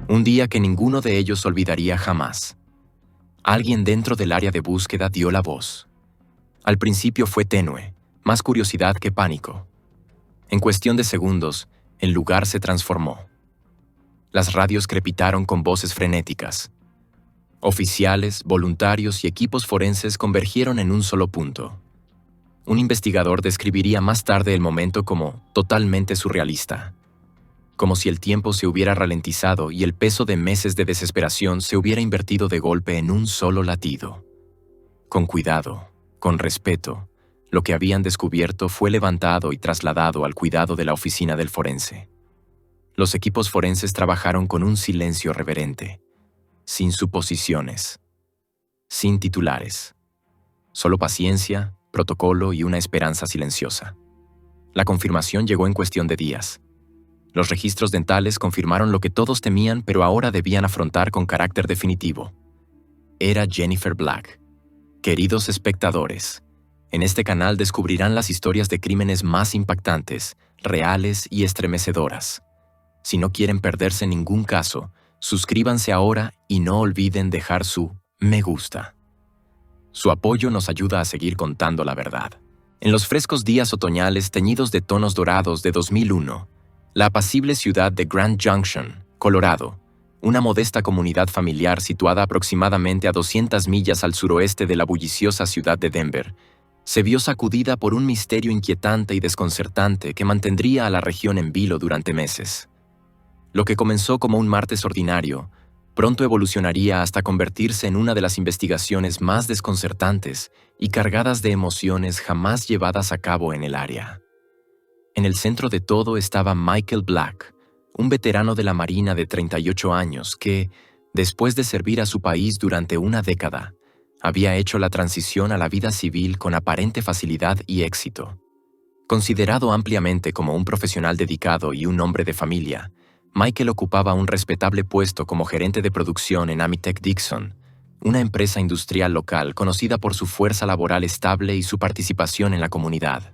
Un día que ninguno de ellos olvidaría jamás. Alguien dentro del área de búsqueda dio la voz. Al principio fue tenue, más curiosidad que pánico. En cuestión de segundos, el lugar se transformó. Las radios crepitaron con voces frenéticas. Oficiales, voluntarios y equipos forenses convergieron en un solo punto. Un investigador describiría más tarde el momento como totalmente surrealista. Como si el tiempo se hubiera ralentizado y el peso de meses de desesperación se hubiera invertido de golpe en un solo latido. Con cuidado, con respeto, lo que habían descubierto fue levantado y trasladado al cuidado de la oficina del forense. Los equipos forenses trabajaron con un silencio reverente, sin suposiciones, sin titulares. Solo paciencia, protocolo y una esperanza silenciosa. La confirmación llegó en cuestión de días. Los registros dentales confirmaron lo que todos temían, pero ahora debían afrontar con carácter definitivo. Era Jennifer Black. Queridos espectadores, en este canal descubrirán las historias de crímenes más impactantes, reales y estremecedoras. Si no quieren perderse ningún caso, suscríbanse ahora y no olviden dejar su me gusta. Su apoyo nos ayuda a seguir contando la verdad. En los frescos días otoñales teñidos de tonos dorados de 2001, la apacible ciudad de Grand Junction, Colorado, una modesta comunidad familiar situada aproximadamente a 200 millas al suroeste de la bulliciosa ciudad de Denver, se vio sacudida por un misterio inquietante y desconcertante que mantendría a la región en vilo durante meses. Lo que comenzó como un martes ordinario, pronto evolucionaría hasta convertirse en una de las investigaciones más desconcertantes y cargadas de emociones jamás llevadas a cabo en el área. En el centro de todo estaba Michael Black, un veterano de la Marina de 38 años que, después de servir a su país durante una década, había hecho la transición a la vida civil con aparente facilidad y éxito. Considerado ampliamente como un profesional dedicado y un hombre de familia, Michael ocupaba un respetable puesto como gerente de producción en Amitech Dixon, una empresa industrial local conocida por su fuerza laboral estable y su participación en la comunidad.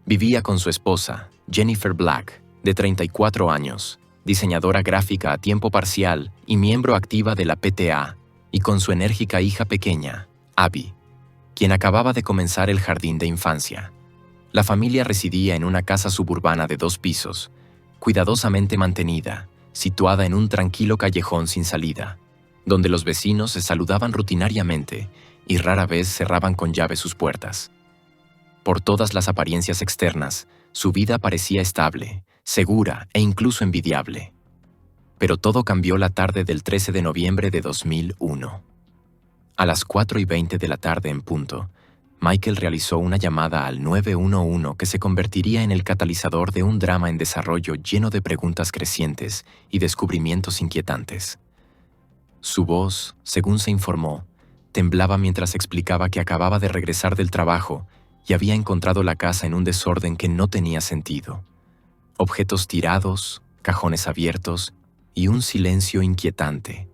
Vivía con su esposa, Jennifer Black, de 34 años, diseñadora gráfica a tiempo parcial y miembro activa de la PTA, y con su enérgica hija pequeña, Abby, quien acababa de comenzar el jardín de infancia. La familia residía en una casa suburbana de 2 pisos, cuidadosamente mantenida, situada en un tranquilo callejón sin salida, donde los vecinos se saludaban rutinariamente y rara vez cerraban con llave sus puertas. Por todas las apariencias externas, su vida parecía estable, segura e incluso envidiable. Pero todo cambió la tarde del 13 de noviembre de 2001. A las 4:20 de la tarde en punto, Michael realizó una llamada al 911 que se convertiría en el catalizador de un drama en desarrollo lleno de preguntas crecientes y descubrimientos inquietantes. Su voz, según se informó, temblaba mientras explicaba que acababa de regresar del trabajo y había encontrado la casa en un desorden que no tenía sentido. Objetos tirados, cajones abiertos y un silencio inquietante.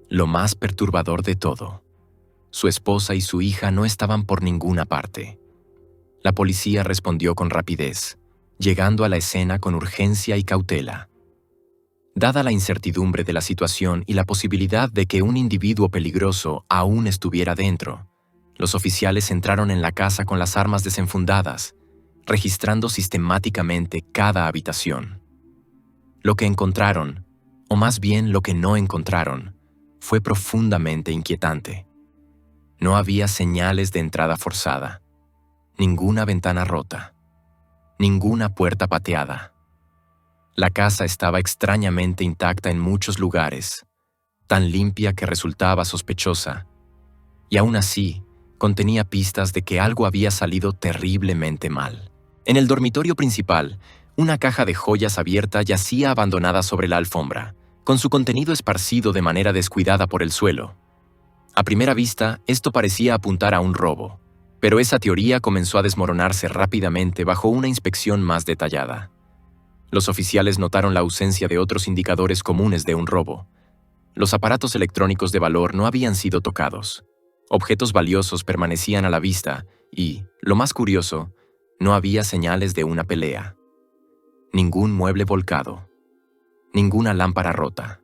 Lo más perturbador de todo, su esposa y su hija no estaban por ninguna parte. La policía respondió con rapidez, llegando a la escena con urgencia y cautela. Dada la incertidumbre de la situación y la posibilidad de que un individuo peligroso aún estuviera dentro, los oficiales entraron en la casa con las armas desenfundadas, registrando sistemáticamente cada habitación. Lo que encontraron, o más bien lo que no encontraron, fue profundamente inquietante. No había señales de entrada forzada, ninguna ventana rota, ninguna puerta pateada. La casa estaba extrañamente intacta en muchos lugares, tan limpia que resultaba sospechosa, y aún así contenía pistas de que algo había salido terriblemente mal. En el dormitorio principal, una caja de joyas abierta yacía abandonada sobre la alfombra, con su contenido esparcido de manera descuidada por el suelo. A primera vista, esto parecía apuntar a un robo, pero esa teoría comenzó a desmoronarse rápidamente bajo una inspección más detallada. Los oficiales notaron la ausencia de otros indicadores comunes de un robo. Los aparatos electrónicos de valor no habían sido tocados. Objetos valiosos permanecían a la vista y, lo más curioso, no había señales de una pelea. Ningún mueble volcado. Ninguna lámpara rota.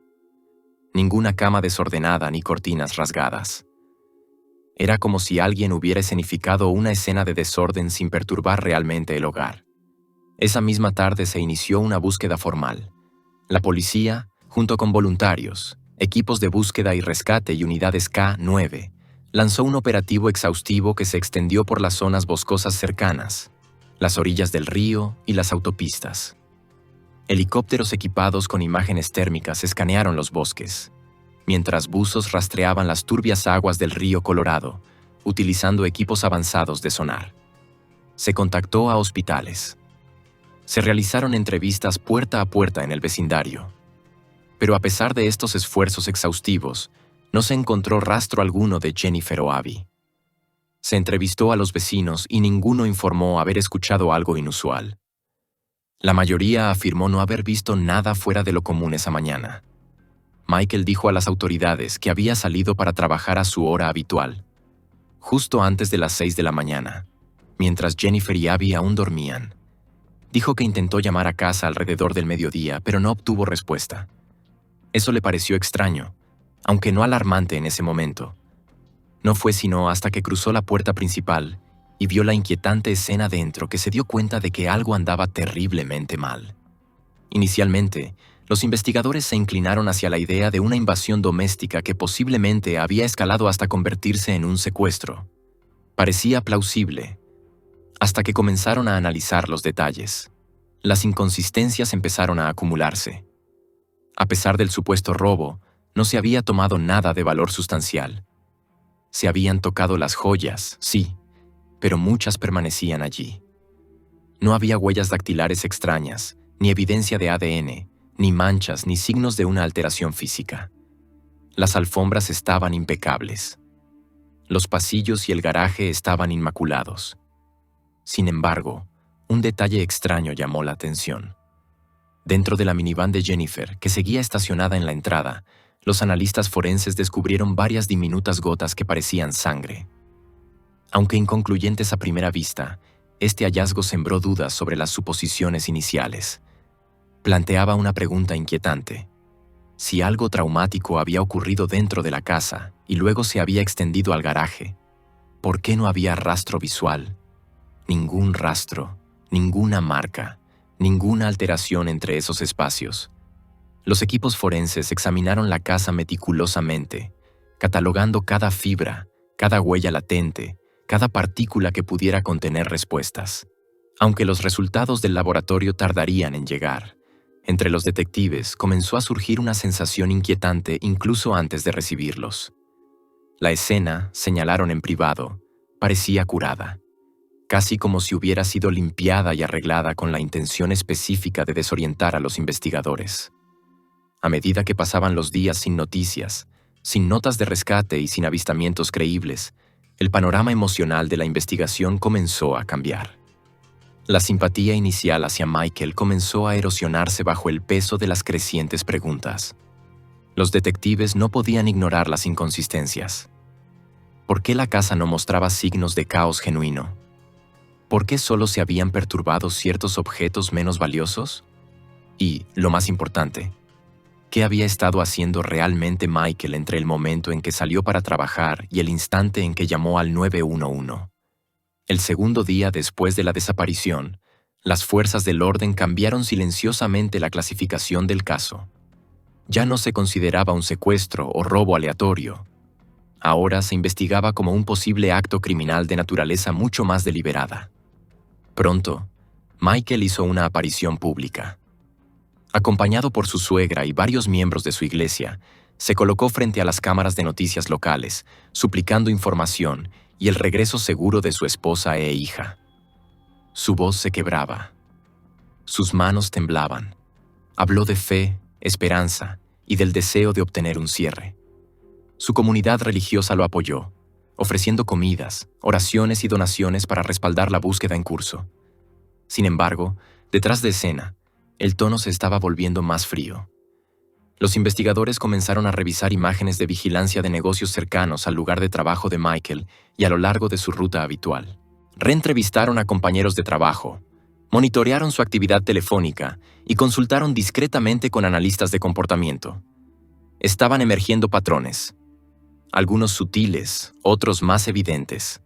Ninguna cama desordenada ni cortinas rasgadas. Era como si alguien hubiera escenificado una escena de desorden sin perturbar realmente el hogar. Esa misma tarde se inició una búsqueda formal. La policía, junto con voluntarios, equipos de búsqueda y rescate y unidades K9, lanzó un operativo exhaustivo que se extendió por las zonas boscosas cercanas, las orillas del río y las autopistas. Helicópteros equipados con imágenes térmicas escanearon los bosques, mientras buzos rastreaban las turbias aguas del río Colorado, utilizando equipos avanzados de sonar. Se contactó a hospitales. Se realizaron entrevistas puerta a puerta en el vecindario. Pero a pesar de estos esfuerzos exhaustivos, no se encontró rastro alguno de Jennifer o Abby. Se entrevistó a los vecinos y ninguno informó haber escuchado algo inusual. La mayoría afirmó no haber visto nada fuera de lo común esa mañana. Michael dijo a las autoridades que había salido para trabajar a su hora habitual, justo antes de las 6 de la mañana, mientras Jennifer y Abby aún dormían. Dijo que intentó llamar a casa alrededor del mediodía, pero no obtuvo respuesta. Eso le pareció extraño, aunque no alarmante en ese momento. No fue sino hasta que cruzó la puerta principal y vio la inquietante escena dentro que se dio cuenta de que algo andaba terriblemente mal. Inicialmente, los investigadores se inclinaron hacia la idea de una invasión doméstica que posiblemente había escalado hasta convertirse en un secuestro. Parecía plausible, hasta que comenzaron a analizar los detalles. Las inconsistencias empezaron a acumularse. A pesar del supuesto robo, no se había tomado nada de valor sustancial. Se habían tocado las joyas, sí, pero muchas permanecían allí. No había huellas dactilares extrañas, ni evidencia de ADN, ni manchas, ni signos de una alteración física. Las alfombras estaban impecables. Los pasillos y el garaje estaban inmaculados. Sin embargo, un detalle extraño llamó la atención. Dentro de la minivan de Jennifer, que seguía estacionada en la entrada, los analistas forenses descubrieron varias diminutas gotas que parecían sangre. Aunque inconcluyentes a primera vista, este hallazgo sembró dudas sobre las suposiciones iniciales. Planteaba una pregunta inquietante. Si algo traumático había ocurrido dentro de la casa y luego se había extendido al garaje, ¿por qué no había rastro visual? Ningún rastro, ninguna marca, ninguna alteración entre esos espacios. Los equipos forenses examinaron la casa meticulosamente, catalogando cada fibra, cada huella latente, cada partícula que pudiera contener respuestas. Aunque los resultados del laboratorio tardarían en llegar, entre los detectives comenzó a surgir una sensación inquietante incluso antes de recibirlos. La escena, señalaron en privado, parecía curada, casi como si hubiera sido limpiada y arreglada con la intención específica de desorientar a los investigadores. A medida que pasaban los días sin noticias, sin notas de rescate y sin avistamientos creíbles, el panorama emocional de la investigación comenzó a cambiar. La simpatía inicial hacia Michael comenzó a erosionarse bajo el peso de las crecientes preguntas. Los detectives no podían ignorar las inconsistencias. ¿Por qué la casa no mostraba signos de caos genuino? ¿Por qué solo se habían perturbado ciertos objetos menos valiosos? Y, lo más importante, ¿qué había estado haciendo realmente Michael entre el momento en que salió para trabajar y el instante en que llamó al 911? El segundo día después de la desaparición, las fuerzas del orden cambiaron silenciosamente la clasificación del caso. Ya no se consideraba un secuestro o robo aleatorio. Ahora se investigaba como un posible acto criminal de naturaleza mucho más deliberada. Pronto, Michael hizo una aparición pública. Acompañado por su suegra y varios miembros de su iglesia, se colocó frente a las cámaras de noticias locales, suplicando información y el regreso seguro de su esposa e hija. Su voz se quebraba. Sus manos temblaban. Habló de fe, esperanza y del deseo de obtener un cierre. Su comunidad religiosa lo apoyó, ofreciendo comidas, oraciones y donaciones para respaldar la búsqueda en curso. Sin embargo, detrás de escena, el tono se estaba volviendo más frío. Los investigadores comenzaron a revisar imágenes de vigilancia de negocios cercanos al lugar de trabajo de Michael y a lo largo de su ruta habitual. Reentrevistaron a compañeros de trabajo, monitorearon su actividad telefónica y consultaron discretamente con analistas de comportamiento. estaban emergiendo patrones, algunos sutiles, otros más evidentes.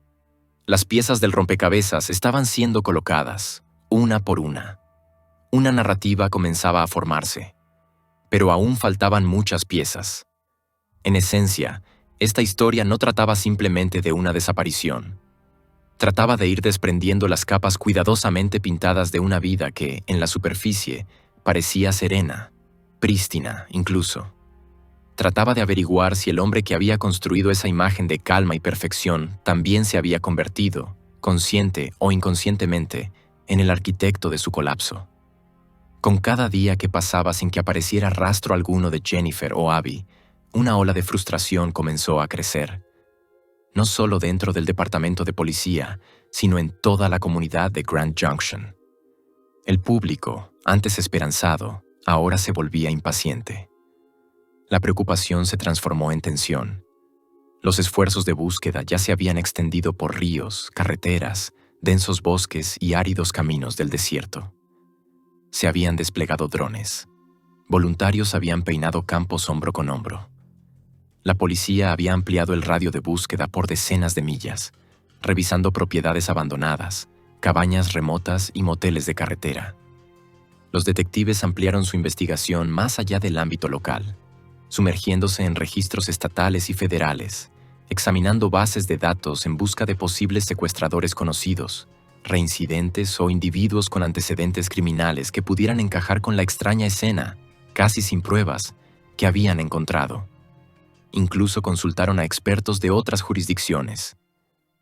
Las piezas del rompecabezas estaban siendo colocadas, una por una. Una narrativa comenzaba a formarse, pero aún faltaban muchas piezas. En esencia, esta historia no trataba simplemente de una desaparición. Trataba de ir desprendiendo las capas cuidadosamente pintadas de una vida que, en la superficie, parecía serena, prístina incluso. Trataba de averiguar si el hombre que había construido esa imagen de calma y perfección también se había convertido, consciente o inconscientemente, en el arquitecto de su colapso. Con cada día que pasaba sin que apareciera rastro alguno de Jennifer o Abby, una ola de frustración comenzó a crecer. No solo dentro del departamento de policía, sino en toda la comunidad de Grand Junction. El público, antes esperanzado, ahora se volvía impaciente. La preocupación se transformó en tensión. Los esfuerzos de búsqueda ya se habían extendido por ríos, carreteras, densos bosques y áridos caminos del desierto. Se habían desplegado drones. Voluntarios habían peinado campos hombro con hombro. La policía había ampliado el radio de búsqueda por decenas de millas, revisando propiedades abandonadas, cabañas remotas y moteles de carretera. Los detectives ampliaron su investigación más allá del ámbito local, sumergiéndose en registros estatales y federales, examinando bases de datos en busca de posibles secuestradores conocidos, reincidentes o individuos con antecedentes criminales que pudieran encajar con la extraña escena, casi sin pruebas, que habían encontrado. Incluso consultaron a expertos de otras jurisdicciones,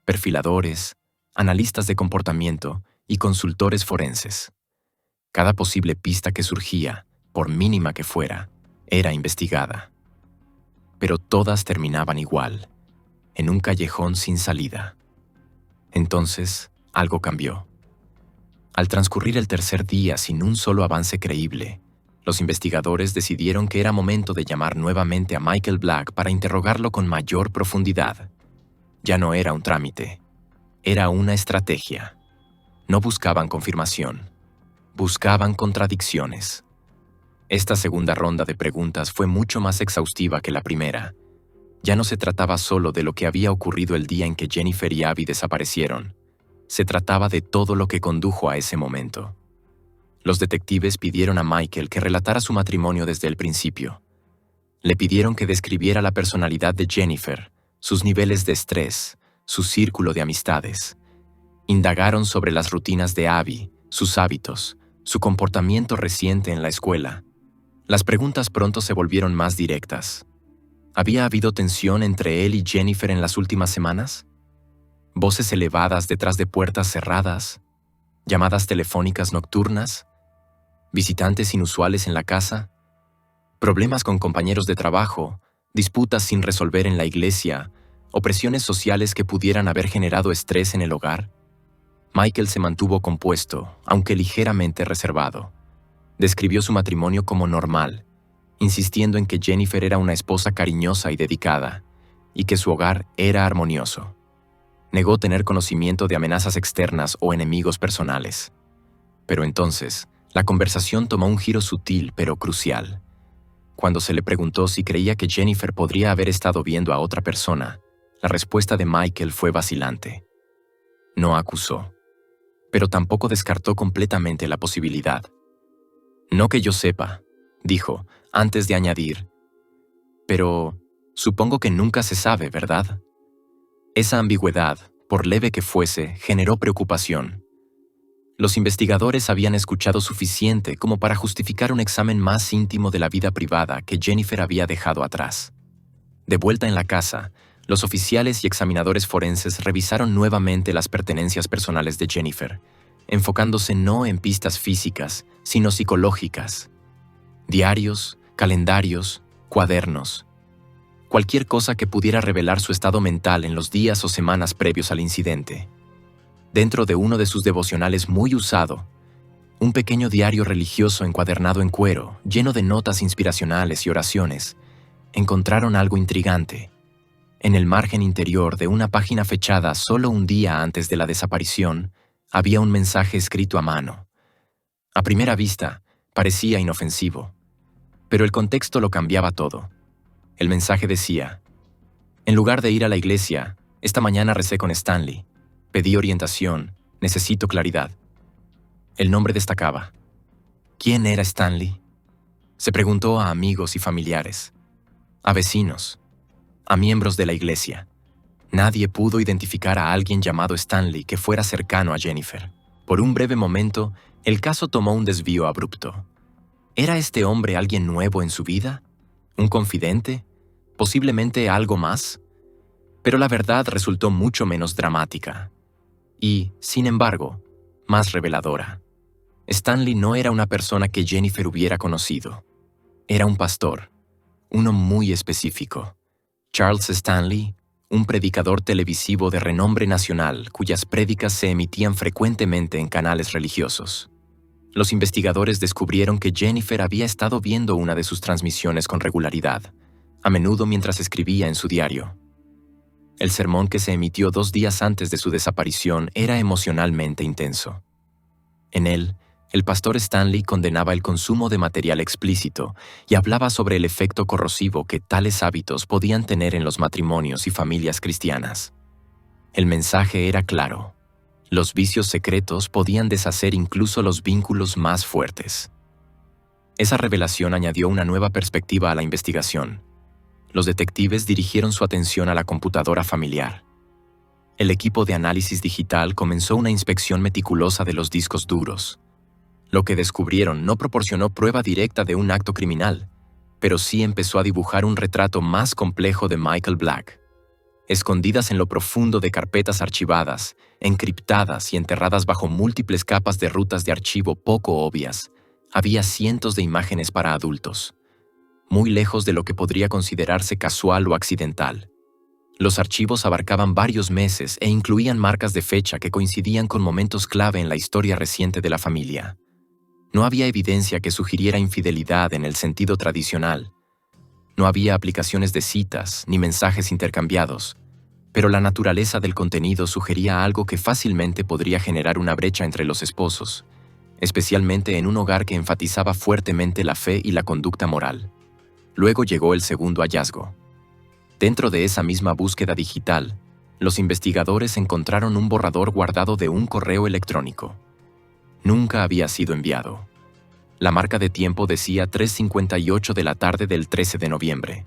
perfiladores, analistas de comportamiento y consultores forenses. Cada posible pista que surgía, por mínima que fuera, era investigada. Pero todas terminaban igual, en un callejón sin salida. Entonces, algo cambió. Al transcurrir el tercer día sin un solo avance creíble, los investigadores decidieron que era momento de llamar nuevamente a Michael Black para interrogarlo con mayor profundidad. Ya no era un trámite, era una estrategia. No buscaban confirmación, buscaban contradicciones. Esta segunda ronda de preguntas fue mucho más exhaustiva que la primera. Ya no se trataba solo de lo que había ocurrido el día en que Jennifer y Abby desaparecieron. Se trataba de todo lo que condujo a ese momento. Los detectives pidieron a Michael que relatara su matrimonio desde el principio. Le pidieron que describiera la personalidad de Jennifer, sus niveles de estrés, su círculo de amistades. Indagaron sobre las rutinas de Abby, sus hábitos, su comportamiento reciente en la escuela. Las preguntas pronto se volvieron más directas. ¿Había habido tensión entre él y Jennifer en las últimas semanas? ¿Voces elevadas detrás de puertas cerradas? ¿Llamadas telefónicas nocturnas? ¿Visitantes inusuales en la casa? ¿Problemas con compañeros de trabajo? ¿Disputas sin resolver en la iglesia? ¿O presiones sociales que pudieran haber generado estrés en el hogar? Michael se mantuvo compuesto, aunque ligeramente reservado. Describió su matrimonio como normal, insistiendo en que Jennifer era una esposa cariñosa y dedicada, y que su hogar era armonioso. Negó tener conocimiento de amenazas externas o enemigos personales. Pero entonces, la conversación tomó un giro sutil pero crucial. Cuando se le preguntó si creía que Jennifer podría haber estado viendo a otra persona, la respuesta de Michael fue vacilante. No acusó, pero tampoco descartó completamente la posibilidad. «No que yo sepa», dijo, antes de añadir, «pero supongo que nunca se sabe, ¿verdad?». Esa ambigüedad, por leve que fuese, generó preocupación. Los investigadores habían escuchado suficiente como para justificar un examen más íntimo de la vida privada que Jennifer había dejado atrás. De vuelta en la casa, los oficiales y examinadores forenses revisaron nuevamente las pertenencias personales de Jennifer, enfocándose no en pistas físicas, sino psicológicas. Diarios, calendarios, cuadernos. Cualquier cosa que pudiera revelar su estado mental en los días o semanas previos al incidente. Dentro de uno de sus devocionales muy usado, un pequeño diario religioso encuadernado en cuero, lleno de notas inspiracionales y oraciones, encontraron algo intrigante. En el margen interior de una página fechada solo un día antes de la desaparición, había un mensaje escrito a mano. A primera vista, parecía inofensivo, pero el contexto lo cambiaba todo. El mensaje decía: en lugar de ir a la iglesia, esta mañana recé con Stanley. Pedí orientación, necesito claridad. El nombre destacaba. ¿Quién era Stanley? Se preguntó a amigos y familiares, a vecinos, a miembros de la iglesia. Nadie pudo identificar a alguien llamado Stanley que fuera cercano a Jennifer. Por un breve momento, el caso tomó un desvío abrupto. ¿Era este hombre alguien nuevo en su vida? ¿Un confidente? ¿Posiblemente algo más? Pero la verdad resultó mucho menos dramática. Y, sin embargo, más reveladora. Stanley no era una persona que Jennifer hubiera conocido. Era un pastor, uno muy específico. Charles Stanley, un predicador televisivo de renombre nacional cuyas prédicas se emitían frecuentemente en canales religiosos. Los investigadores descubrieron que Jennifer había estado viendo una de sus transmisiones con regularidad, a menudo mientras escribía en su diario. El sermón que se emitió 2 días antes de su desaparición era emocionalmente intenso. En él, el pastor Stanley condenaba el consumo de material explícito y hablaba sobre el efecto corrosivo que tales hábitos podían tener en los matrimonios y familias cristianas. El mensaje era claro. Los vicios secretos podían deshacer incluso los vínculos más fuertes. Esa revelación añadió una nueva perspectiva a la investigación. Los detectives dirigieron su atención a la computadora familiar. El equipo de análisis digital comenzó una inspección meticulosa de los discos duros. Lo que descubrieron no proporcionó prueba directa de un acto criminal, pero sí empezó a dibujar un retrato más complejo de Michael Black. Escondidas en lo profundo de carpetas archivadas, encriptadas y enterradas bajo múltiples capas de rutas de archivo poco obvias, había cientos de imágenes para adultos, muy lejos de lo que podría considerarse casual o accidental. Los archivos abarcaban varios meses e incluían marcas de fecha que coincidían con momentos clave en la historia reciente de la familia. No había evidencia que sugiriera infidelidad en el sentido tradicional. No había aplicaciones de citas ni mensajes intercambiados, pero la naturaleza del contenido sugería algo que fácilmente podría generar una brecha entre los esposos, especialmente en un hogar que enfatizaba fuertemente la fe y la conducta moral. Luego llegó el segundo hallazgo. Dentro de esa misma búsqueda digital, los investigadores encontraron un borrador guardado de un correo electrónico. Nunca había sido enviado. La marca de tiempo decía 3:58 de la tarde del 13 de noviembre,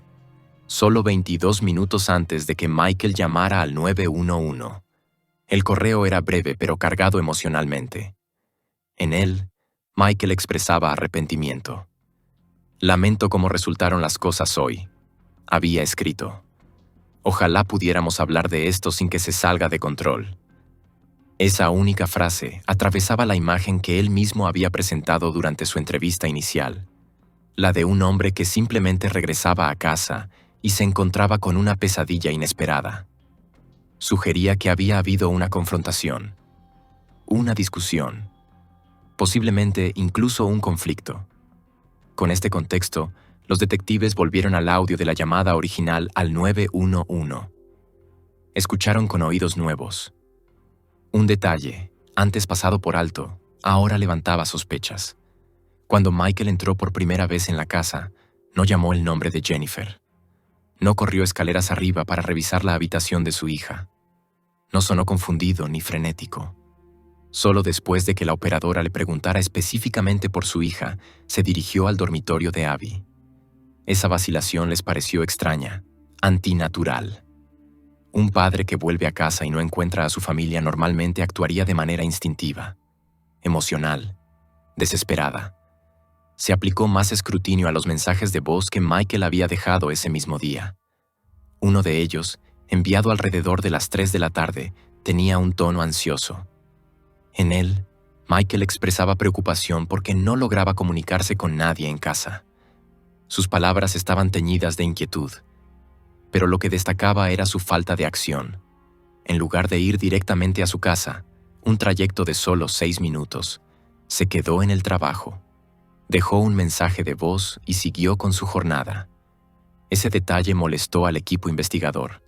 solo 22 minutos antes de que Michael llamara al 911. El correo era breve pero cargado emocionalmente. En él, Michael expresaba arrepentimiento. «Lamento cómo resultaron las cosas hoy», había escrito. «Ojalá pudiéramos hablar de esto sin que se salga de control». Esa única frase atravesaba la imagen que él mismo había presentado durante su entrevista inicial, la de un hombre que simplemente regresaba a casa y se encontraba con una pesadilla inesperada. Sugería que había habido una confrontación, una discusión, posiblemente incluso un conflicto. Con este contexto, los detectives volvieron al audio de la llamada original al 911. Escucharon con oídos nuevos. Un detalle, antes pasado por alto, ahora levantaba sospechas. Cuando Michael entró por primera vez en la casa, no llamó el nombre de Jennifer. No corrió escaleras arriba para revisar la habitación de su hija. No sonó confundido ni frenético. Solo después de que la operadora le preguntara específicamente por su hija, se dirigió al dormitorio de Abby. Esa vacilación les pareció extraña, antinatural. Un padre que vuelve a casa y no encuentra a su familia normalmente actuaría de manera instintiva, emocional, desesperada. Se aplicó más escrutinio a los mensajes de voz que Michael había dejado ese mismo día. Uno de ellos, enviado alrededor de las 3 de la tarde, tenía un tono ansioso. En él, Michael expresaba preocupación porque no lograba comunicarse con nadie en casa. Sus palabras estaban teñidas de inquietud, pero lo que destacaba era su falta de acción. En lugar de ir directamente a su casa, un trayecto de solo 6 minutos, se quedó en el trabajo. Dejó un mensaje de voz y siguió con su jornada. Ese detalle molestó al equipo investigador.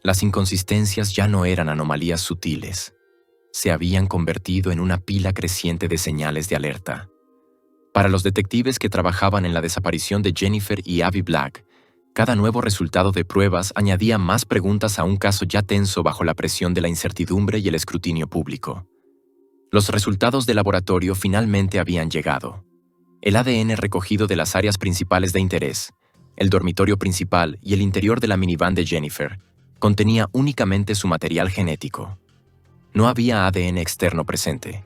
Las inconsistencias ya no eran anomalías sutiles. Se habían convertido en una pila creciente de señales de alerta. Para los detectives que trabajaban en la desaparición de Jennifer y Abby Black, Cada nuevo resultado de pruebas añadía más preguntas a un caso ya tenso bajo la presión de la incertidumbre y el escrutinio público. Los resultados de laboratorio finalmente habían llegado. El ADN recogido de las áreas principales de interés, el dormitorio principal y el interior de la minivan de Jennifer, contenía únicamente su material genético. No había ADN externo presente.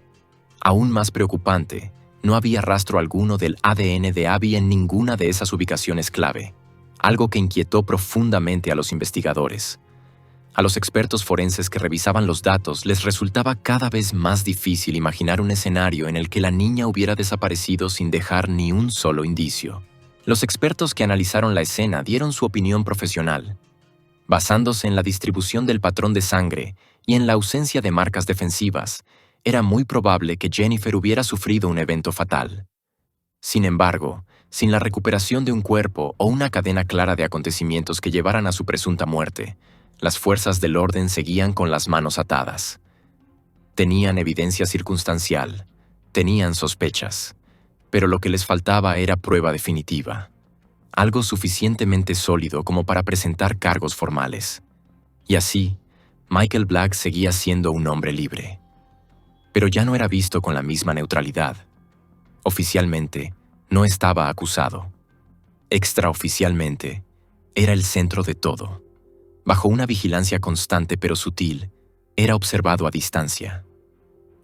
Aún más preocupante, no había rastro alguno del ADN de Abby en ninguna de esas ubicaciones clave, algo que inquietó profundamente a los investigadores. A los expertos forenses que revisaban los datos les resultaba cada vez más difícil imaginar un escenario en el que la niña hubiera desaparecido sin dejar ni un solo indicio. Los expertos que analizaron la escena dieron su opinión profesional. Basándose en la distribución del patrón de sangre y en la ausencia de marcas defensivas, era muy probable que Jennifer hubiera sufrido un evento fatal. Sin embargo, sin la recuperación de un cuerpo o una cadena clara de acontecimientos que llevaran a su presunta muerte, las fuerzas del orden seguían con las manos atadas. Tenían evidencia circunstancial, tenían sospechas, pero lo que les faltaba era prueba definitiva, algo suficientemente sólido como para presentar cargos formales. Y así, Michael Black seguía siendo un hombre libre. Pero ya no era visto con la misma neutralidad. Oficialmente, no estaba acusado. Extraoficialmente, era el centro de todo. Bajo una vigilancia constante pero sutil, era observado a distancia.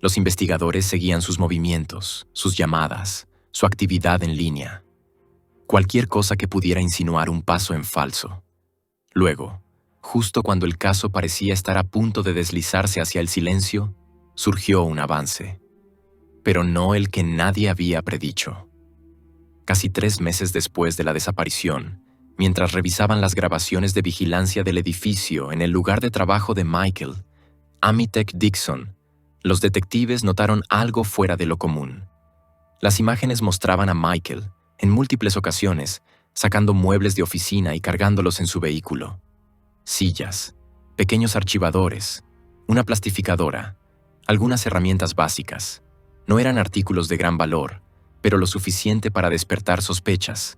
Los investigadores seguían sus movimientos, sus llamadas, su actividad en línea. Cualquier cosa que pudiera insinuar un paso en falso. Luego, justo cuando el caso parecía estar a punto de deslizarse hacia el silencio, surgió un avance. Pero no el que nadie había predicho. Casi 3 meses después de la desaparición, mientras revisaban las grabaciones de vigilancia del edificio en el lugar de trabajo de Michael, Amitek Dixon, los detectives notaron algo fuera de lo común. Las imágenes mostraban a Michael, en múltiples ocasiones, sacando muebles de oficina y cargándolos en su vehículo. Sillas, pequeños archivadores, una plastificadora, algunas herramientas básicas. No eran artículos de gran valor, pero lo suficiente para despertar sospechas,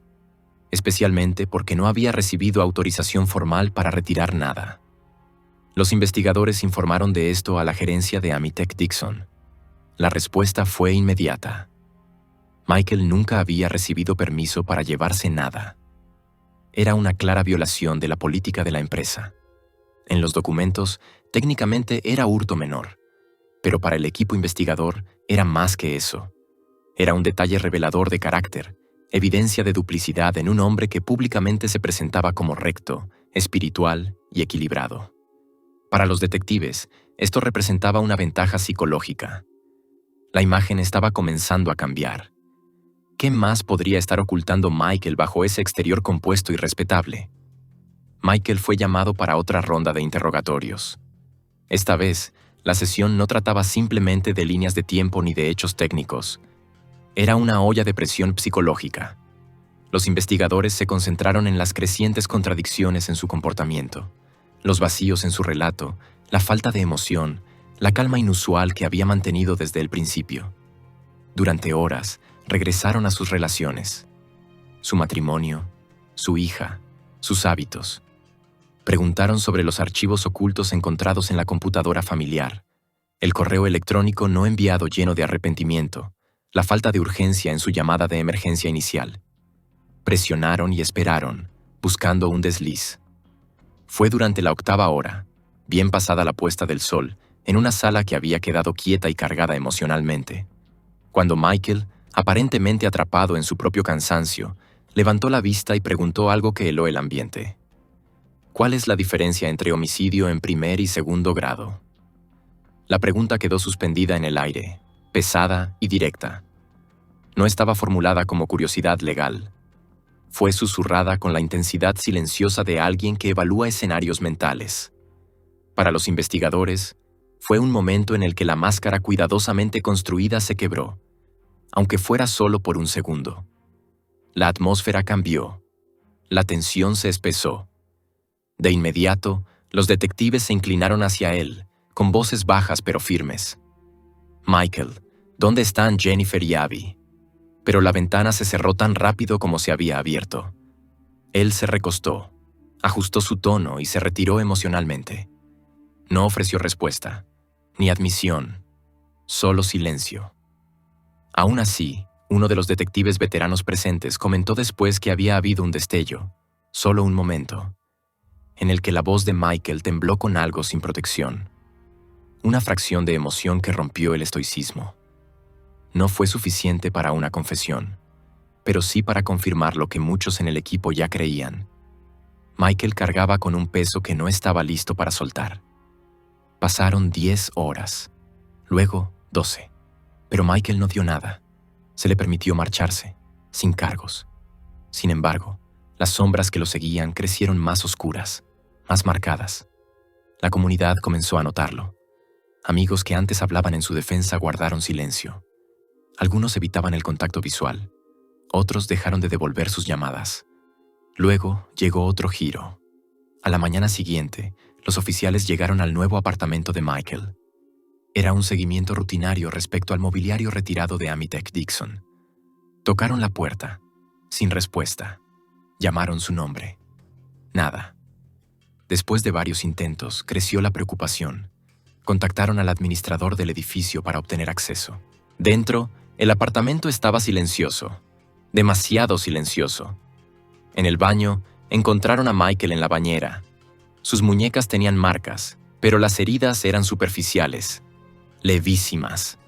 especialmente porque no había recibido autorización formal para retirar nada. Los investigadores informaron de esto a la gerencia de Amitek Dixon. La respuesta fue inmediata. Michael nunca había recibido permiso para llevarse nada. Era una clara violación de la política de la empresa. En los documentos, técnicamente era hurto menor, pero para el equipo investigador era más que eso. Era un detalle revelador de carácter, evidencia de duplicidad en un hombre que públicamente se presentaba como recto, espiritual y equilibrado. Para los detectives, esto representaba una ventaja psicológica. La imagen estaba comenzando a cambiar. ¿Qué más podría estar ocultando Michael bajo ese exterior compuesto y respetable? Michael fue llamado para otra ronda de interrogatorios. Esta vez, la sesión no trataba simplemente de líneas de tiempo ni de hechos técnicos. Era una olla de presión psicológica. Los investigadores se concentraron en las crecientes contradicciones en su comportamiento, los vacíos en su relato, la falta de emoción, la calma inusual que había mantenido desde el principio. Durante horas, regresaron a sus relaciones, su matrimonio, su hija, sus hábitos. Preguntaron sobre los archivos ocultos encontrados en la computadora familiar, el correo electrónico no enviado lleno de arrepentimiento, la falta de urgencia en su llamada de emergencia inicial. Presionaron y esperaron, buscando un desliz. Fue durante la 8ª hora, bien pasada la puesta del sol, en una sala que había quedado quieta y cargada emocionalmente, cuando Michael, aparentemente atrapado en su propio cansancio, levantó la vista y preguntó algo que heló el ambiente. ¿Cuál es la diferencia entre homicidio en primer y segundo grado? La pregunta quedó suspendida en el aire, pesada y directa. No estaba formulada como curiosidad legal. Fue susurrada con la intensidad silenciosa de alguien que evalúa escenarios mentales. Para los investigadores, fue un momento en el que la máscara cuidadosamente construida se quebró, aunque fuera solo por un segundo. La atmósfera cambió. La tensión se espesó. De inmediato, los detectives se inclinaron hacia él, con voces bajas pero firmes. «Michael, ¿dónde están Jennifer y Abby?» Pero la ventana se cerró tan rápido como se había abierto. Él se recostó, ajustó su tono y se retiró emocionalmente. No ofreció respuesta, ni admisión, solo silencio. Aún así, uno de los detectives veteranos presentes comentó después que había habido un destello, solo un momento, en el que la voz de Michael tembló con algo sin protección. Una fracción de emoción que rompió el estoicismo. No fue suficiente para una confesión, pero sí para confirmar lo que muchos en el equipo ya creían. Michael cargaba con un peso que no estaba listo para soltar. Pasaron 10 horas, luego 12, pero Michael no dio nada. Se le permitió marcharse, sin cargos. Sin embargo, las sombras que lo seguían crecieron más oscuras, más marcadas. La comunidad comenzó a notarlo. Amigos que antes hablaban en su defensa guardaron silencio. Algunos evitaban el contacto visual. Otros dejaron de devolver sus llamadas. Luego llegó otro giro. A la mañana siguiente, los oficiales llegaron al nuevo apartamento de Michael. Era un seguimiento rutinario respecto al mobiliario retirado de Amitech Dixon. Tocaron la puerta, sin respuesta. Llamaron su nombre. Nada. Después de varios intentos, creció la preocupación. Contactaron al administrador del edificio para obtener acceso. Dentro, el apartamento estaba silencioso. Demasiado silencioso. En el baño, encontraron a Michael en la bañera. Sus muñecas tenían marcas, pero las heridas eran superficiales, levísimas.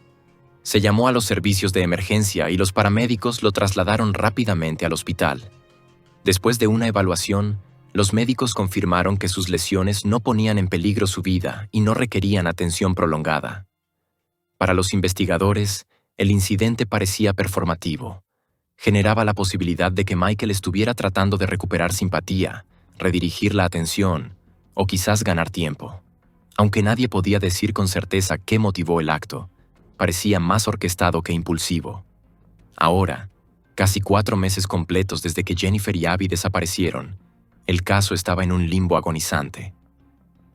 Se llamó a los servicios de emergencia y los paramédicos lo trasladaron rápidamente al hospital. Después de una evaluación, los médicos confirmaron que sus lesiones no ponían en peligro su vida y no requerían atención prolongada. Para los investigadores, el incidente parecía performativo. Generaba la posibilidad de que Michael estuviera tratando de recuperar simpatía, redirigir la atención o quizás ganar tiempo. Aunque nadie podía decir con certeza qué motivó el acto, parecía más orquestado que impulsivo. Ahora, casi 4 meses completos desde que Jennifer y Abby desaparecieron, el caso estaba en un limbo agonizante.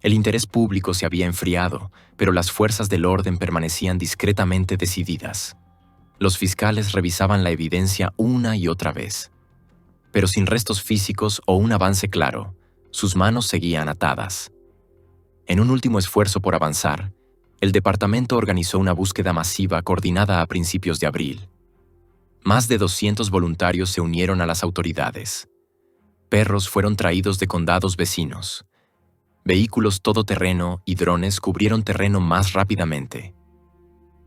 El interés público se había enfriado, pero las fuerzas del orden permanecían discretamente decididas. Los fiscales revisaban la evidencia una y otra vez. Pero sin restos físicos o un avance claro, sus manos seguían atadas. En un último esfuerzo por avanzar, el departamento organizó una búsqueda masiva coordinada a principios de abril. Más de 200 voluntarios se unieron a las autoridades. Perros fueron traídos de condados vecinos. Vehículos todoterreno y drones cubrieron terreno más rápidamente.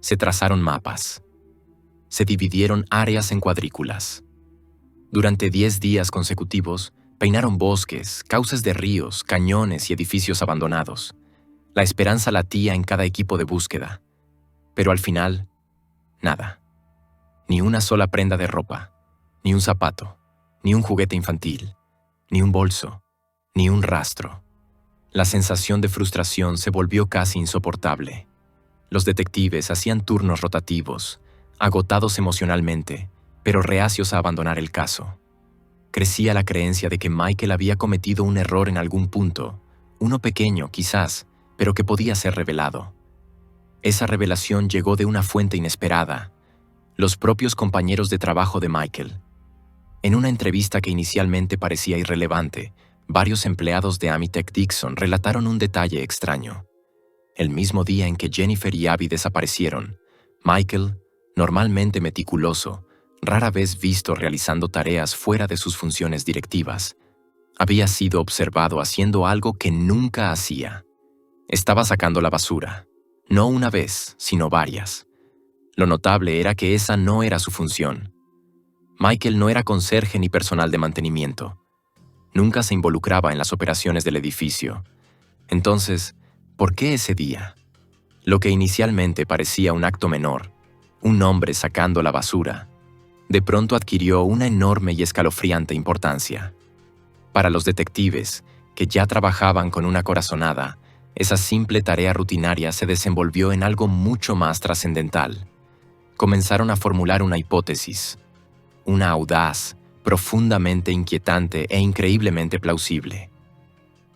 Se trazaron mapas. Se dividieron áreas en cuadrículas. Durante 10 días consecutivos, peinaron bosques, cauces de ríos, cañones y edificios abandonados. La esperanza latía en cada equipo de búsqueda. Pero al final, nada. Ni una sola prenda de ropa, ni un zapato, ni un juguete infantil, ni un bolso, ni un rastro. La sensación de frustración se volvió casi insoportable. Los detectives hacían turnos rotativos, agotados emocionalmente, pero reacios a abandonar el caso. Crecía la creencia de que Michael había cometido un error en algún punto, uno pequeño quizás, pero que podía ser revelado. Esa revelación llegó de una fuente inesperada, los propios compañeros de trabajo de Michael. En una entrevista que inicialmente parecía irrelevante, varios empleados de Amitech Dixon relataron un detalle extraño. El mismo día en que Jennifer y Abby desaparecieron, Michael, normalmente meticuloso, rara vez visto realizando tareas fuera de sus funciones directivas, había sido observado haciendo algo que nunca hacía. Estaba sacando la basura, no una vez, sino varias. Lo notable era que esa no era su función. Michael no era conserje ni personal de mantenimiento. Nunca se involucraba en las operaciones del edificio. Entonces, ¿por qué ese día? Lo que inicialmente parecía un acto menor, un hombre sacando la basura, de pronto adquirió una enorme y escalofriante importancia. Para los detectives, que ya trabajaban con una corazonada, esa simple tarea rutinaria se desenvolvió en algo mucho más trascendental. Comenzaron a formular una hipótesis, una audaz, profundamente inquietante e increíblemente plausible.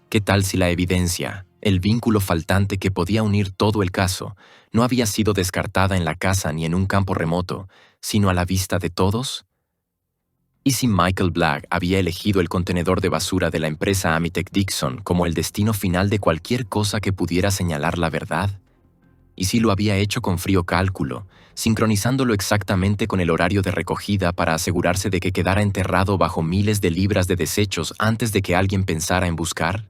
¿Qué tal si la evidencia, el vínculo faltante que podía unir todo el caso, no había sido descartada en la casa ni en un campo remoto, sino a la vista de todos? ¿Y si Michael Black había elegido el contenedor de basura de la empresa Amitech Dixon como el destino final de cualquier cosa que pudiera señalar la verdad? ¿Y si lo había hecho con frío cálculo, sincronizándolo exactamente con el horario de recogida para asegurarse de que quedara enterrado bajo miles de libras de desechos antes de que alguien pensara en buscar?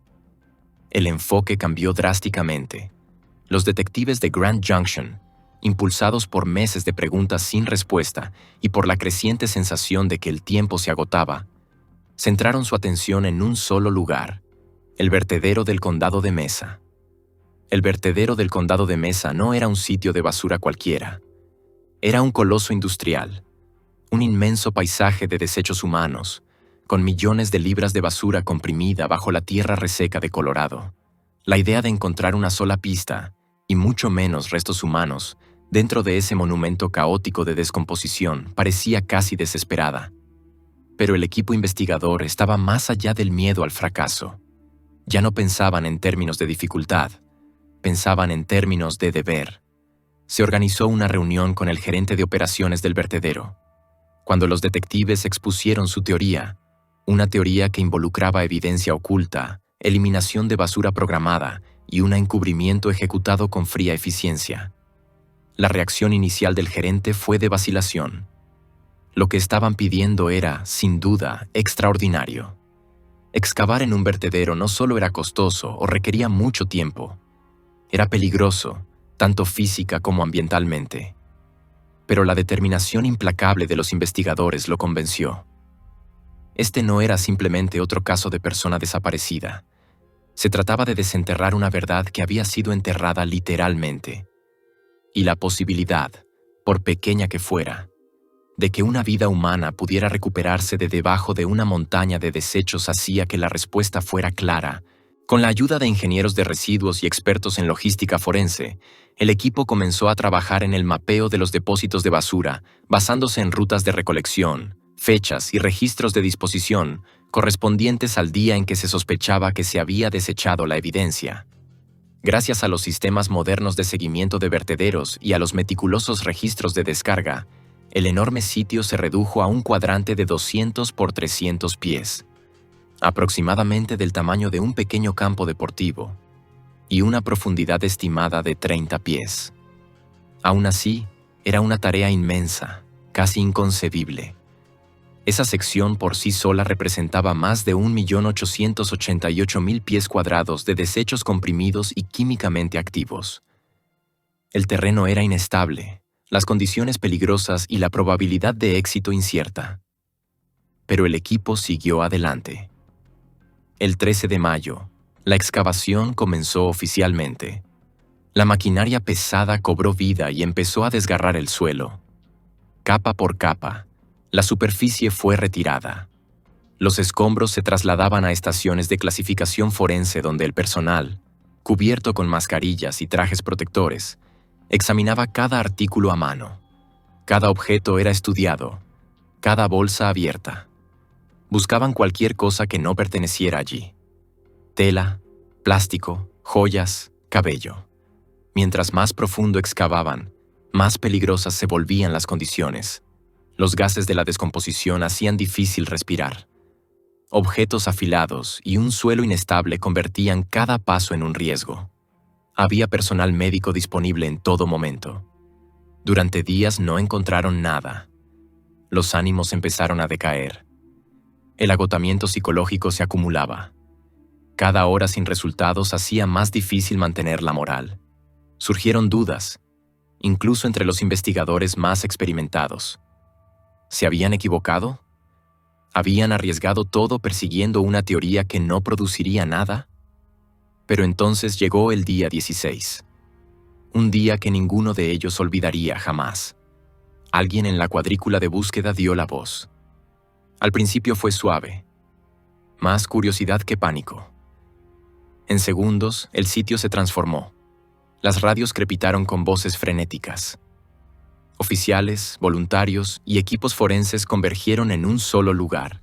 El enfoque cambió drásticamente. Los detectives de Grand Junction, impulsados por meses de preguntas sin respuesta y por la creciente sensación de que el tiempo se agotaba, centraron su atención en un solo lugar: el vertedero del condado de Mesa. El vertedero del condado de Mesa no era un sitio de basura cualquiera. Era un coloso industrial, un inmenso paisaje de desechos humanos, con millones de libras de basura comprimida bajo la tierra reseca de Colorado. La idea de encontrar una sola pista, y mucho menos restos humanos, dentro de ese monumento caótico de descomposición parecía casi desesperada. Pero el equipo investigador estaba más allá del miedo al fracaso. Ya no pensaban en términos de dificultad, pensaban en términos de deber. Se organizó una reunión con el gerente de operaciones del vertedero. Cuando los detectives expusieron su teoría, una teoría que involucraba evidencia oculta, eliminación de basura programada y un encubrimiento ejecutado con fría eficiencia, la reacción inicial del gerente fue de vacilación. Lo que estaban pidiendo era, sin duda, extraordinario. Excavar en un vertedero no solo era costoso o requería mucho tiempo, era peligroso, tanto física como ambientalmente. Pero la determinación implacable de los investigadores lo convenció. Este no era simplemente otro caso de persona desaparecida. Se trataba de desenterrar una verdad que había sido enterrada literalmente. Y la posibilidad, por pequeña que fuera, de que una vida humana pudiera recuperarse de debajo de una montaña de desechos hacía que la respuesta fuera clara. Con la ayuda de ingenieros de residuos y expertos en logística forense, el equipo comenzó a trabajar en el mapeo de los depósitos de basura, basándose en rutas de recolección, fechas y registros de disposición correspondientes al día en que se sospechaba que se había desechado la evidencia. Gracias a los sistemas modernos de seguimiento de vertederos y a los meticulosos registros de descarga, el enorme sitio se redujo a un cuadrante de 200 por 300 pies, aproximadamente del tamaño de un pequeño campo deportivo, y una profundidad estimada de 30 pies. Aún así, era una tarea inmensa, casi inconcebible. Esa sección por sí sola representaba más de 1.888.000 pies cuadrados de desechos comprimidos y químicamente activos. El terreno era inestable, las condiciones peligrosas y la probabilidad de éxito incierta. Pero el equipo siguió adelante. El 13 de mayo, la excavación comenzó oficialmente. La maquinaria pesada cobró vida y empezó a desgarrar el suelo. Capa por capa, la superficie fue retirada. Los escombros se trasladaban a estaciones de clasificación forense donde el personal, cubierto con mascarillas y trajes protectores, examinaba cada artículo a mano. Cada objeto era estudiado, cada bolsa abierta. Buscaban cualquier cosa que no perteneciera allí. Tela, plástico, joyas, cabello. Mientras más profundo excavaban, más peligrosas se volvían las condiciones. Los gases de la descomposición hacían difícil respirar. Objetos afilados y un suelo inestable convertían cada paso en un riesgo. Había personal médico disponible en todo momento. Durante días no encontraron nada. Los ánimos empezaron a decaer. El agotamiento psicológico se acumulaba. Cada hora sin resultados hacía más difícil mantener la moral. Surgieron dudas, incluso entre los investigadores más experimentados. ¿Se habían equivocado? ¿Habían arriesgado todo persiguiendo una teoría que no produciría nada? Pero entonces llegó el día 16. Un día que ninguno de ellos olvidaría jamás. Alguien en la cuadrícula de búsqueda dio la voz. Al principio fue suave, más curiosidad que pánico. En segundos, el sitio se transformó. Las radios crepitaron con voces frenéticas. Oficiales, voluntarios y equipos forenses convergieron en un solo lugar.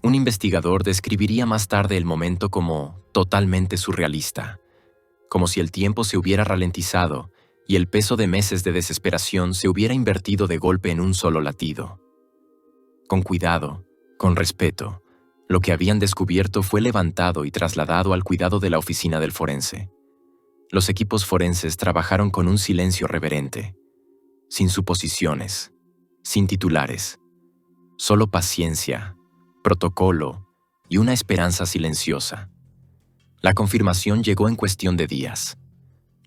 Un investigador describiría más tarde el momento como totalmente surrealista, como si el tiempo se hubiera ralentizado y el peso de meses de desesperación se hubiera invertido de golpe en un solo latido. Con cuidado, con respeto, lo que habían descubierto fue levantado y trasladado al cuidado de la oficina del forense. Los equipos forenses trabajaron con un silencio reverente, sin suposiciones, sin titulares, solo paciencia, protocolo y una esperanza silenciosa. La confirmación llegó en cuestión de días.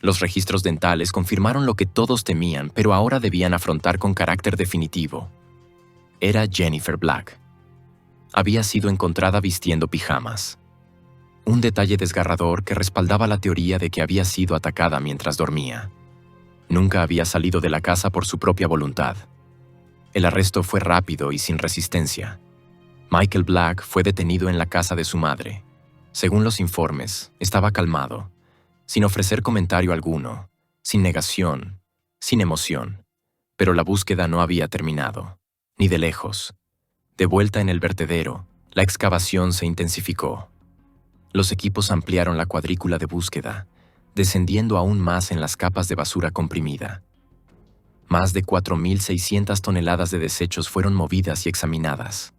Los registros dentales confirmaron lo que todos temían, pero ahora debían afrontar con carácter definitivo. Era Jennifer Black. Había sido encontrada vistiendo pijamas. Un detalle desgarrador que respaldaba la teoría de que había sido atacada mientras dormía. Nunca había salido de la casa por su propia voluntad. El arresto fue rápido y sin resistencia. Michael Black fue detenido en la casa de su madre. Según los informes, estaba calmado, sin ofrecer comentario alguno, sin negación, sin emoción. Pero la búsqueda no había terminado, ni de lejos. De vuelta en el vertedero, la excavación se intensificó. Los equipos ampliaron la cuadrícula de búsqueda, descendiendo aún más en las capas de basura comprimida. Más de 4.600 toneladas de desechos fueron movidas y examinadas.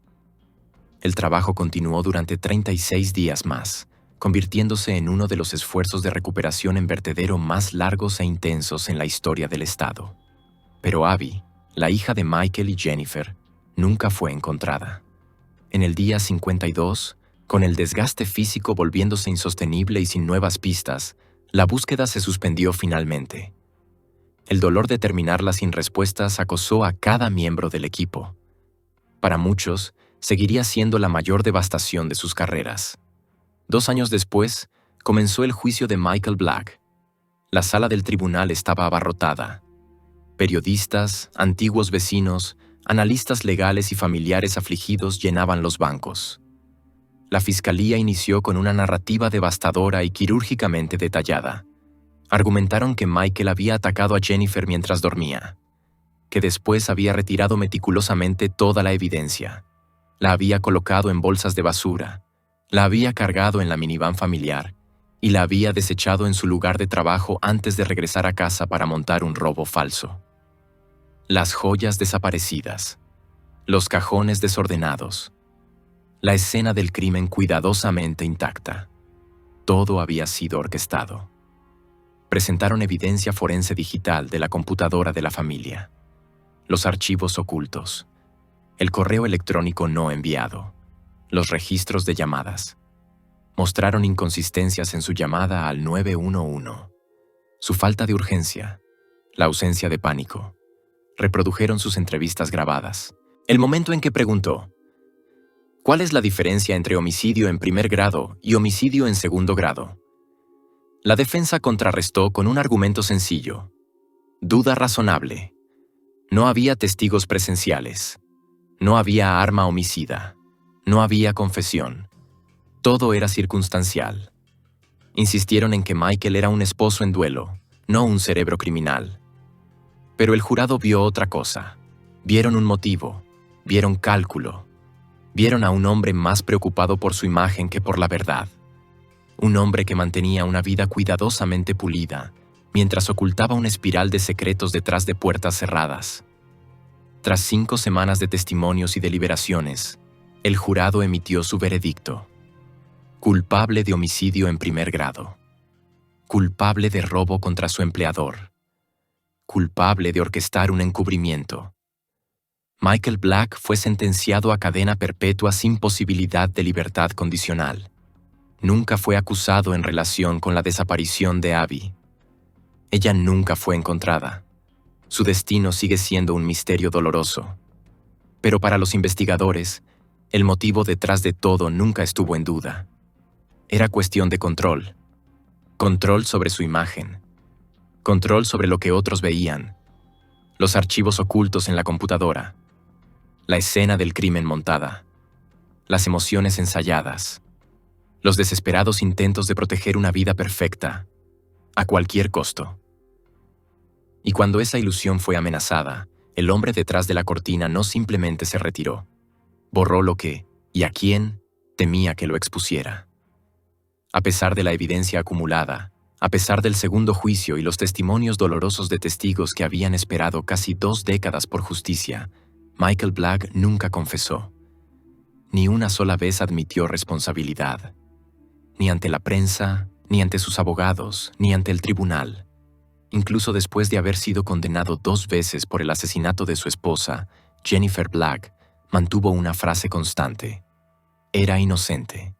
El trabajo continuó durante 36 días más, convirtiéndose en uno de los esfuerzos de recuperación en vertedero más largos e intensos en la historia del estado. Pero Abby, la hija de Michael y Jennifer, nunca fue encontrada. En el día 52, con el desgaste físico volviéndose insostenible y sin nuevas pistas, la búsqueda se suspendió finalmente. El dolor de terminarla sin respuestas acosó a cada miembro del equipo. Para muchos, seguiría siendo la mayor devastación de sus carreras. 2 años después, comenzó el juicio de Michael Black. La sala del tribunal estaba abarrotada. Periodistas, antiguos vecinos, analistas legales y familiares afligidos llenaban los bancos. La fiscalía inició con una narrativa devastadora y quirúrgicamente detallada. Argumentaron que Michael había atacado a Jennifer mientras dormía, que después había retirado meticulosamente toda la evidencia. La había colocado en bolsas de basura, la había cargado en la minivan familiar y la había desechado en su lugar de trabajo antes de regresar a casa para montar un robo falso. Las joyas desaparecidas, los cajones desordenados, la escena del crimen cuidadosamente intacta. Todo había sido orquestado. Presentaron evidencia forense digital de la computadora de la familia, los archivos ocultos, el correo electrónico no enviado, los registros de llamadas. Mostraron inconsistencias en su llamada al 911, su falta de urgencia, la ausencia de pánico. Reprodujeron sus entrevistas grabadas. El momento en que preguntó: ¿cuál es la diferencia entre homicidio en primer grado y homicidio en segundo grado? La defensa contrarrestó con un argumento sencillo: duda razonable. No había testigos presenciales. No había arma homicida. No había confesión. Todo era circunstancial. Insistieron en que Michael era un esposo en duelo, no un cerebro criminal. Pero el jurado vio otra cosa. Vieron un motivo. Vieron cálculo. Vieron a un hombre más preocupado por su imagen que por la verdad. Un hombre que mantenía una vida cuidadosamente pulida, mientras ocultaba una espiral de secretos detrás de puertas cerradas. Tras 5 semanas de testimonios y deliberaciones, el jurado emitió su veredicto. Culpable de homicidio en primer grado. Culpable de robo contra su empleador. Culpable de orquestar un encubrimiento. Michael Black fue sentenciado a cadena perpetua sin posibilidad de libertad condicional. Nunca fue acusado en relación con la desaparición de Abby. Ella nunca fue encontrada. Su destino sigue siendo un misterio doloroso. Pero para los investigadores, el motivo detrás de todo nunca estuvo en duda. Era cuestión de control. Control sobre su imagen. Control sobre lo que otros veían. Los archivos ocultos en la computadora. La escena del crimen montada. Las emociones ensayadas. Los desesperados intentos de proteger una vida perfecta, a cualquier costo. Y cuando esa ilusión fue amenazada, el hombre detrás de la cortina no simplemente se retiró. Borró lo que, y a quién, temía que lo expusiera. A pesar de la evidencia acumulada, a pesar del segundo juicio y los testimonios dolorosos de testigos que habían esperado casi 2 décadas por justicia, Michael Black nunca confesó. Ni una sola vez admitió responsabilidad. Ni ante la prensa, ni ante sus abogados, ni ante el tribunal. Incluso después de haber sido condenado 2 veces por el asesinato de su esposa, Jennifer Black mantuvo una frase constante: era inocente.